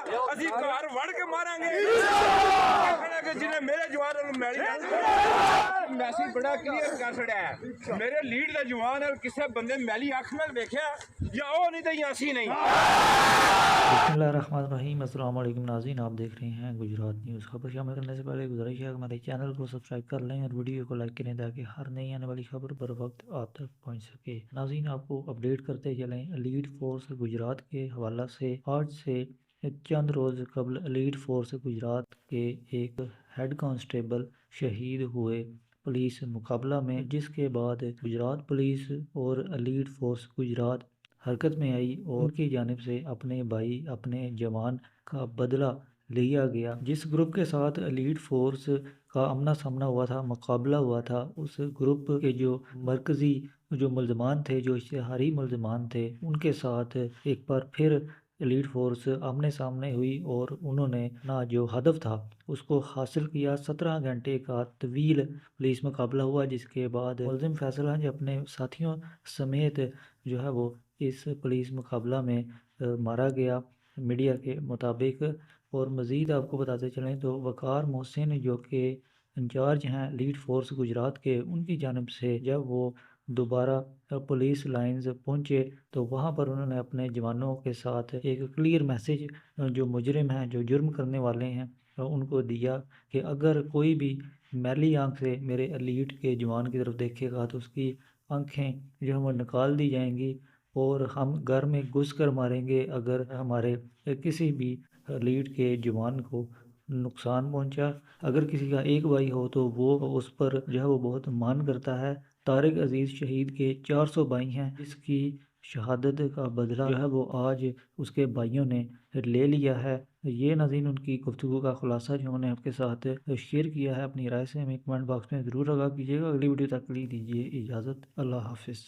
اسی گھر وڑ کے ماریں گے کہ جنہیں میرے جوان میری میسج بڑا کلیئر کر چڑیا ہے میرے لیڈ کا جوان اور کسی بندے میلی اکھ میں دیکھا یا وہ نہیں تو اسی نہیں۔ بسم اللہ الرحمن الرحیم۔ السلام علیکم ناظرین، آپ دیکھ رہے ہیں گجرات نیوز۔ خبر شامل کرنے سے پہلے گزارش ہے کہ ہمارے چینل کو سبسکرائب کر لیں اور ویڈیو کو لائک کریں تاکہ ہر نئی آنے والی خبر بر وقت آپ تک پہنچ سکے۔ ناظرین، آپ کو اپڈیٹ کرتے چلیں ایلیٹ فورس گجرات کے حوالہ سے۔ آج سے چند روز قبل ایلیٹ فورس گجرات کے ایک ہیڈ کانسٹیبل شہید ہوئے پولیس مقابلہ میں، جس کے بعد گجرات پولیس اور ایلیٹ فورس گجرات حرکت میں آئی اور ان کی جانب سے اپنے بھائی اپنے جوان کا بدلہ لیا گیا۔ جس گروپ کے ساتھ ایلیٹ فورس کا آمنا سامنا ہوا تھا، مقابلہ ہوا تھا، اس گروپ کے جو مرکزی جو ملزمان تھے، جو اشتہاری ملزمان تھے، ان کے ساتھ ایک بار پھر ایلیٹ فورس آمنے سامنے ہوئی اور انہوں نے اپنا جو ہدف تھا اس کو حاصل کیا۔ 17 گھنٹے کا طویل پولیس مقابلہ ہوا، جس کے بعد ملزم فیصل ہنج اپنے ساتھیوں سمیت جو ہے وہ اس پولیس مقابلہ میں مارا گیا میڈیا کے مطابق۔ اور مزید آپ کو بتاتے چلیں تو وقار محسن جو کہ انچارج ہیں ایلیٹ فورس گجرات کے، ان کی جانب سے جب وہ دوبارہ پولیس لائنز پہنچے تو وہاں پر انہوں نے اپنے جوانوں کے ساتھ ایک کلیئر میسیج جو مجرم ہیں، جو جرم کرنے والے ہیں، ان کو دیا کہ اگر کوئی بھی میلی آنکھ سے میرے ایلیٹ کے جوان کی طرف دیکھے گا تو اس کی آنکھیں جو ہم نکال دی جائیں گی اور ہم گھر میں گھس کر ماریں گے اگر ہمارے کسی بھی ایلیٹ کے جوان کو نقصان پہنچا۔ اگر کسی کا ایک بھائی ہو تو وہ اس پر جو ہے وہ بہت مان کرتا ہے۔ طارق عزیز شہید کے 400 بھائی ہیں، جس کی شہادت کا بدلہ جو ہے وہ آج اس کے بھائیوں نے لے لیا ہے۔ یہ ناظرین ان کی گفتگو کا خلاصہ جو انہوں نے آپ کے ساتھ شیئر کیا ہے۔ اپنی رائے سے ہمیں کمنٹ باکس میں ضرور آگاہ کیجیے گا۔ اگلی ویڈیو تک کے لیے دیجیے اجازت۔ اللہ حافظ۔